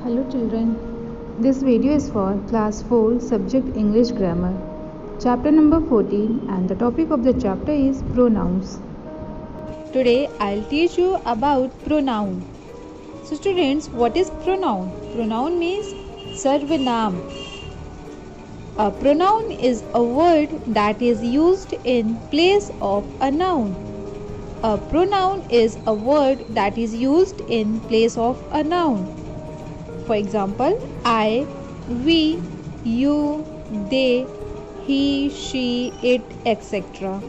Hello children, this video is for class 4 subject English grammar, chapter number 14, and the topic of the chapter is pronouns. Today I'll teach you about pronoun. So students, what is pronoun? Pronoun means sarvanam. A pronoun is a word that is used in place of a noun. A pronoun is a word that is used in place of a noun. For example, I, we, you, they, he, she, it, etc.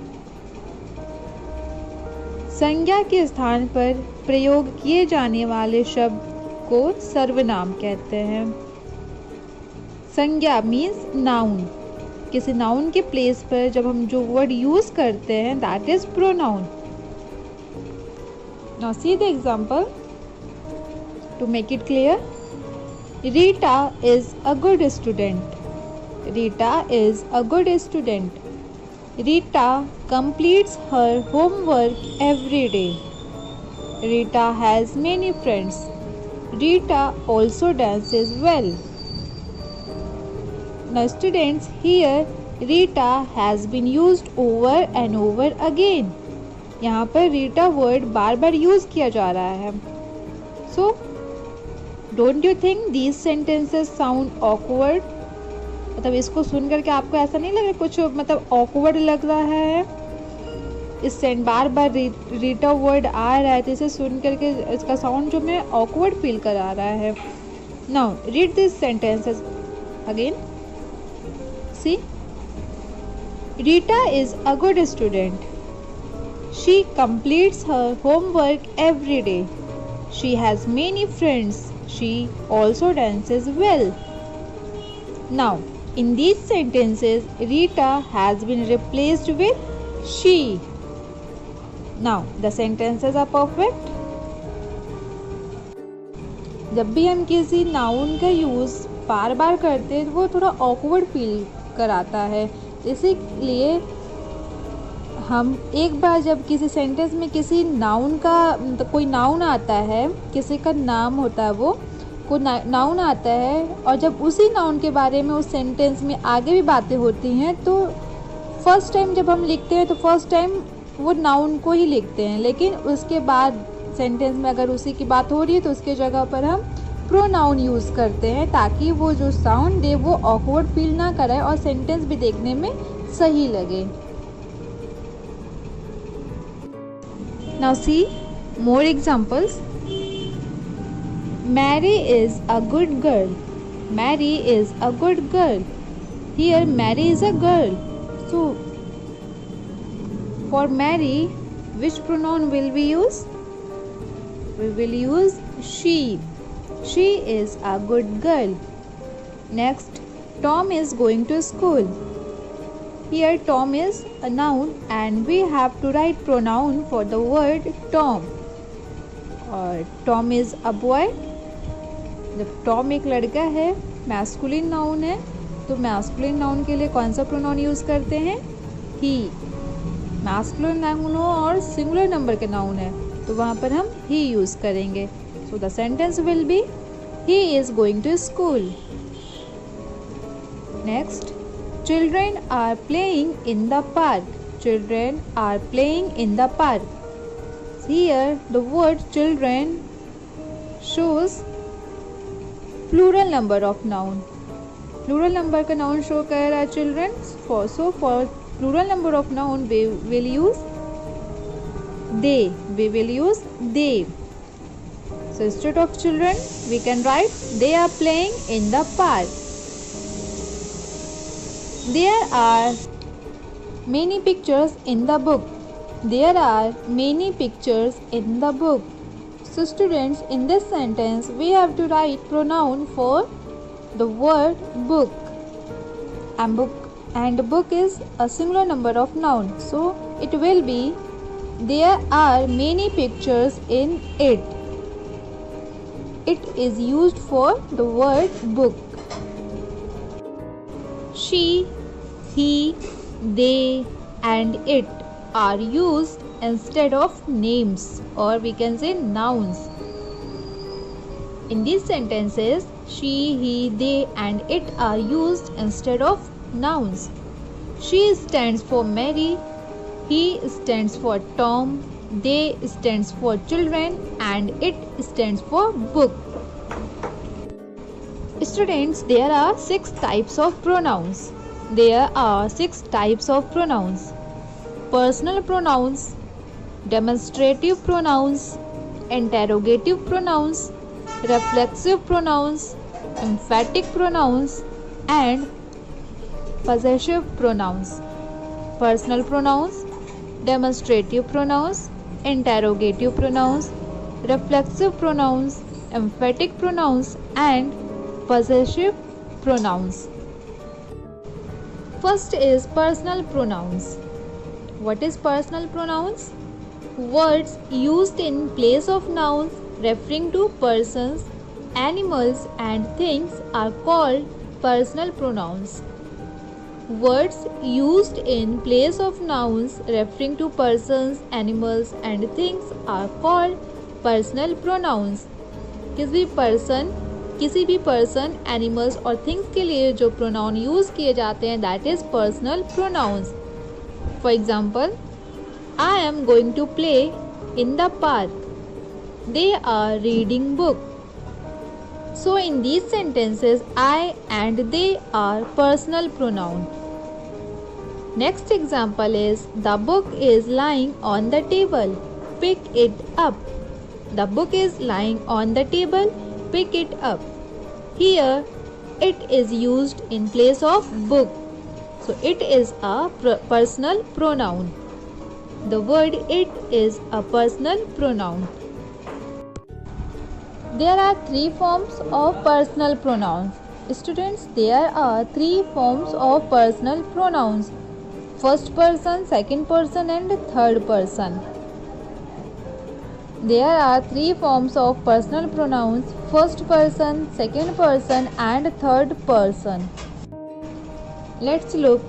संज्ञा के स्थान पर प्रयोग किए जाने वाले शब्द को सर्वनाम कहते हैं. संज्ञा मीन्स नाउन. किसी नाउन के प्लेस पर जब हम जो वर्ड यूज करते हैं that is pronoun. Now see the example to make it clear. Rita is a good student. Rita is a good student. Rita completes her homework every day. Rita has many friends. Rita also dances well. Now students, here Rita has been used over and over again. यहाँ पर Rita word बार बार use किया जा रहा है. So don't you think these sentences sound awkward. मतलब इसको सुन करके आपको ऐसा नहीं लग रहा कुछ मतलब ऑकवर्ड लग रहा है. इस बार बार रीटा वर्ड आ रहा है तो इसे सुन करके इसका साउंड जो मैं ऑकवर्ड फील करा रहा है. Now read this sentences again. See, Rita is a good student. She completes her homework every day. She has many friends. She also dances well. Now, in these sentences, Rita has been replaced with she. Now, the sentences are perfect. जब भी हम किसी noun का use बार बार करते हैं तो वो थोड़ा ऑकवर्ड फील कराता है. इसीलिए हम एक बार जब किसी सेंटेंस में किसी नाउन का कोई नाउन आता है, किसी का नाम होता है, वो कोई नाउन आता है और जब उसी नाउन के बारे में उस सेंटेंस में आगे भी बातें होती हैं तो फर्स्ट टाइम जब हम लिखते हैं तो फर्स्ट टाइम वो नाउन को ही लिखते हैं. लेकिन उसके बाद सेंटेंस में अगर उसी की बात हो रही है तो उसके जगह पर हम प्रोनाउन यूज़ करते हैं ताकि वो जो साउंड दे वो ऑकवर्ड फील ना कराए और सेंटेंस भी देखने में सही लगे. Now see more examples. Mary is a good girl. Mary is a good girl. Here Mary is a girl. So for Mary, which pronoun will we use? We will use she. She is a good girl. Next, Tom is going to school. Here Tom is a noun and we have to write pronoun for the word Tom. और Tom is a boy. जब Tom एक लड़का है, masculine noun है, तो masculine noun के लिए कौन सा प्रोनाउन यूज़ करते हैं? he. मैस्कुलिन नाउन हो और सिंगुलर नंबर के नाउन है तो वहाँ पर हम he यूज़ करेंगे. So the sentence will be he is going to school. Next, children are playing in the park. Children are playing in the park. Here the word children shows plural number of noun. Plural number का noun show कर रहा है children. So for plural number of noun we will use they. We will use they. So instead of children we can write they are playing in the park. There are many pictures in the book. There are many pictures in the book. So students, in this sentence we have to write pronoun for the word book. And book is a singular number of noun. So it will be there are many pictures in it. It is used for the word book. She, he, they and it are used instead of names, or we can say nouns. In these sentences, she, he, they and it are used instead of nouns. She stands for Mary, he stands for Tom, they stands for children and it stands for book. Students, there are 6 types of pronouns. There are 6 types of pronouns. Personal pronouns, demonstrative pronouns, interrogative pronouns, reflexive pronouns, emphatic pronouns and possessive pronouns. Personal pronouns, demonstrative pronouns, interrogative pronouns, reflexive pronouns, emphatic pronouns and possessive pronouns. First is personal pronouns. What is personal pronouns? Words used in place of nouns referring to persons, animals and things are called personal pronouns. Words used in place of nouns referring to persons, animals and things are called personal pronouns. किसी भी person, animals और things के लिए जो pronoun use किए जाते हैं that is personal pronouns. For example, I am going to play in the park, they are reading book. So in these sentences I and they are personal pronoun. Next example is the book is lying on the table, pick it up. The book is lying on the table, pick it up. Here it is used in place of book, so it is a personal pronoun. The word it is a personal pronoun. There are 3 forms of personal pronouns. Students, there are 3 forms of personal pronouns: first person, second person and third person. There are 3 forms of personal pronouns: first person, second person and third person. Let's look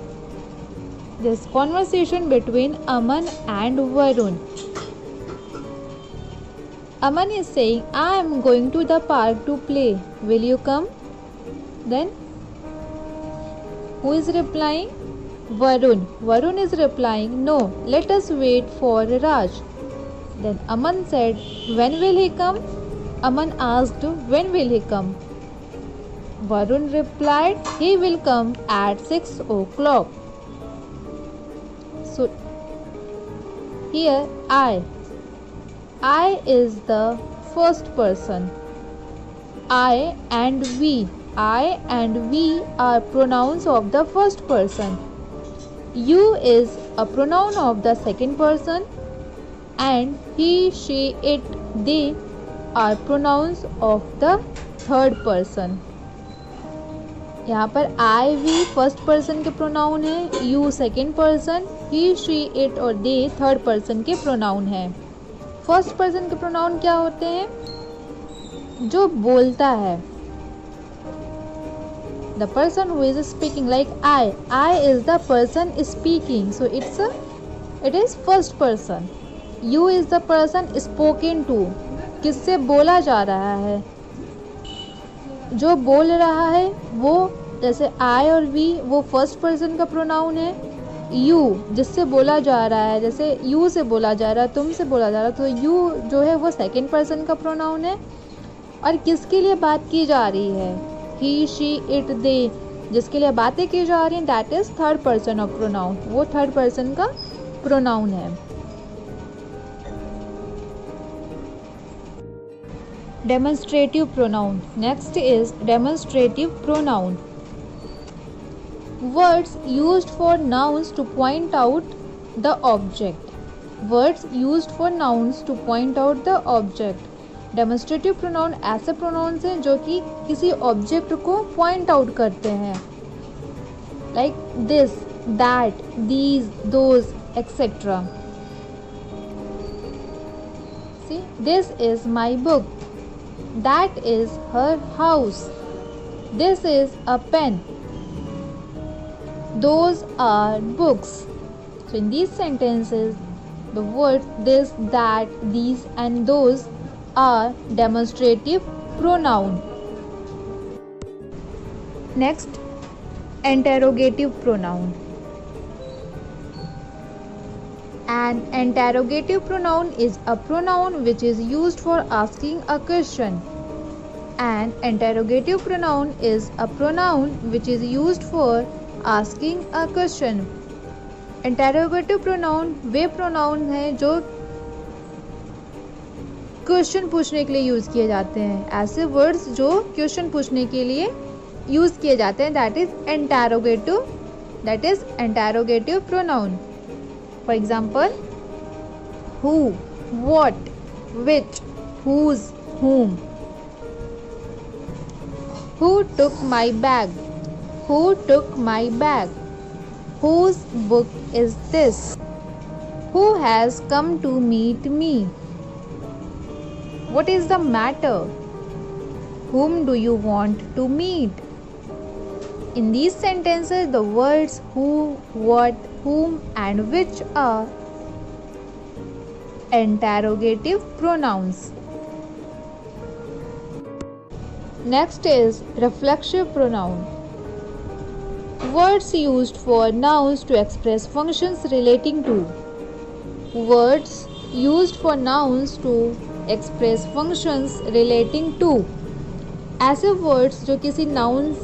this conversation between Aman and Varun. Aman is saying, I am going to the park to play. Will you come? Then who is replying? Varun. Varun is replying, no, let us wait for Raj. Then Aman said, when will he come? Aman asked, when will he come? Varun replied, he will come at 6 o'clock. So here I is the first person. I and we are pronouns of the first person. You is a pronoun of the second person. And he, she, it, they are pronouns of the third person. यहाँ पर I, we first person के pronoun है, you second person, he, she, it और they third person के pronoun है. First person के pronoun क्या होते हैं? जो बोलता है. The person who is speaking, like I is the person speaking, so it is first person. You is the person spoken to, किससे बोला जा रहा है. जो बोल रहा है वो, जैसे I और we वो फर्स्ट पर्सन का प्रोनाउन है. You जिससे बोला जा रहा है, जैसे you से बोला जा रहा है, तुमसे बोला जा रहा है, तो you जो है वो सेकेंड पर्सन का प्रोनाउन है. और किसके लिए बात की जा रही है? He, she, it, they जिसके लिए बातें की जा रही हैं that is third person of pronoun. वो थर्ड पर्सन का प्रोनाउन है. Demonstrative pronoun. Next is demonstrative pronoun. Words used for nouns to point out the object. Words used for nouns to point out the object. Demonstrative pronoun ऐसे pronouns हैं जो कि किसी object को point out करते हैं. Like this, that, these, those, etc. See, this is my book. That is her house. This is a pen. Those are books. So in these sentences, the words this, that, these and those are demonstrative pronoun. Next, interrogative pronoun. An interrogative pronoun is a pronoun which is used for asking a question. An interrogative pronoun is a pronoun which is used for asking a question. Interrogative pronoun way pronoun हैं जो question पूछने के लिए use किए जाते हैं. ऐसे words जो क्वेश्चन पूछने के लिए यूज किए जाते हैं, that is interrogative pronoun. For example, who, what, which, whose, whom. Who took my bag? Who took my bag? Whose book is this? Who has come to meet me? What is the matter? Whom do you want to meet? In these sentences, the words who, what, whom and which are interrogative pronouns. Next is reflexive pronoun. Words used for nouns to express functions relating to. Words used for nouns to express functions relating to. ऐसे words जो किसी noun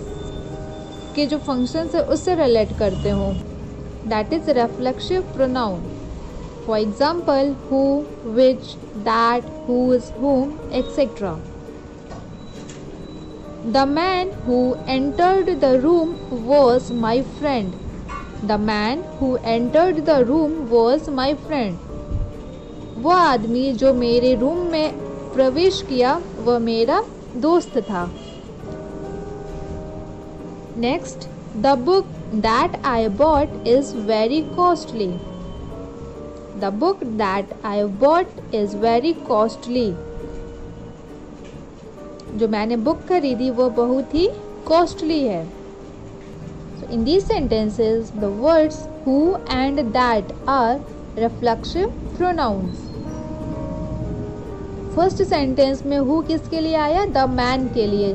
के जो functions है उससे relate करते हो, that is reflexive pronoun. For example, who, which, that, whose, whom, etc. The man who entered the room was my friend. The man who entered the room was my friend. वो आदमी जो मेरे room में प्रवेश किया वह मेरा दोस्त था. Next, the book that I bought is very costly. The book that I bought is very costly. जो मैंने बुक खरीदी वो बहुत ही कॉस्टली है. So in these sentences, the words who and that are reflexive pronouns. First sentence में who किसके लिए आया? द मैन के लिए.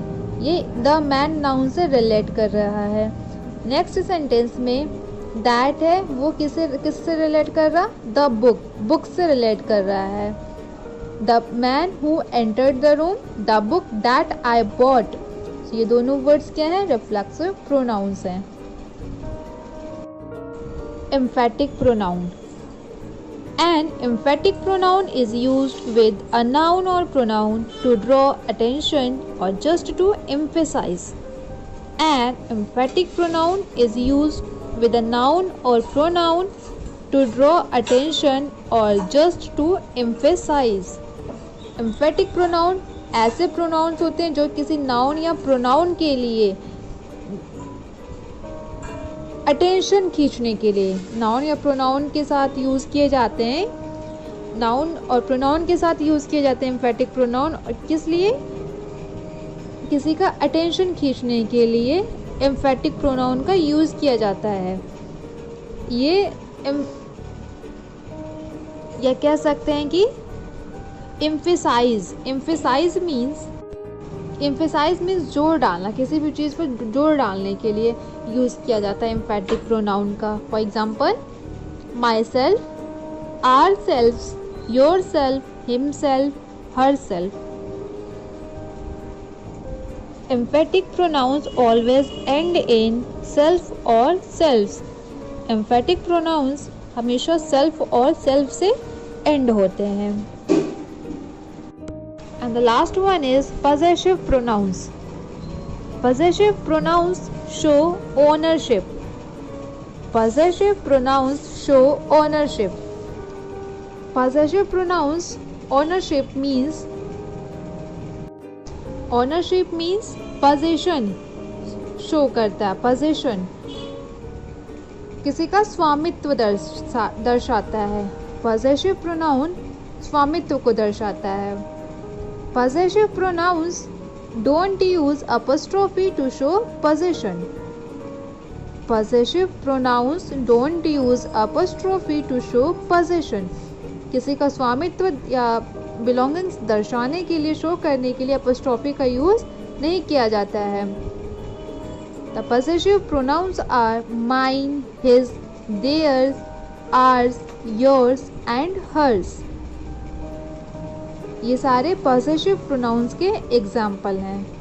ये द मैन नाउन से रिलेट कर रहा है. नेक्स्ट सेंटेंस में that है वो किससे रिलेट कर रहा? द बुक से रिलेट कर रहा है. The man who entered the room, the book that I bought. So ये दोनों words क्या हैं? Reflexive pronouns हैं. Emphatic pronoun. An emphatic pronoun is used with a noun or pronoun to draw attention or just to emphasize. An emphatic pronoun is used with a noun or pronoun to draw attention or just to emphasize. Emphatic pronoun ऐसे pronounce होते हैं जो किसी noun या pronoun के लिए attention खींचने के लिए नाउन या प्रोनाउन के साथ यूज़ किए जाते हैं. नाउन और प्रोनाउन के साथ यूज़ किए जाते हैं एम्फेटिक प्रोनाउन. और किस लिए? किसी का अटेंशन खींचने के लिए एम्फेटिक प्रोनाउन का यूज़ किया जाता है. ये या कह सकते हैं कि emphasize means जोर डालना. किसी भी चीज़ पर जोर डालने के लिए यूज़ किया जाता है एम्फेटिक प्रोनाउन का. For example, myself, ourself, yourself, himself, herself. Emphatic pronouns always end in self और सेल्फ्स. एम्फेटिक प्रोनाउंस हमेशा सेल्फ और सेल्फ से एंड होते हैं. And the last one is possessive pronouns. Possessive pronouns show ownership. Possessive pronouns show ownership. Possessive pronouns ownership means possession show करता है. possession किसी का स्वामित्व दर्शाता है. possessive pronoun स्वामित्व को दर्शाता है. Possessive pronouns don't use apostrophe to show possession. Possessive pronouns don't use apostrophe to show possession. किसी का स्वामित्व या बिलोंगिंग्स दर्शाने के लिए, शो करने के लिए अपोस्ट्रोफी का यूज नहीं किया जाता है। The possessive pronouns are mine, his, theirs, ours, yours and hers. ये सारे पॉसेसिव प्रोनाउंस के एग्जाम्पल हैं।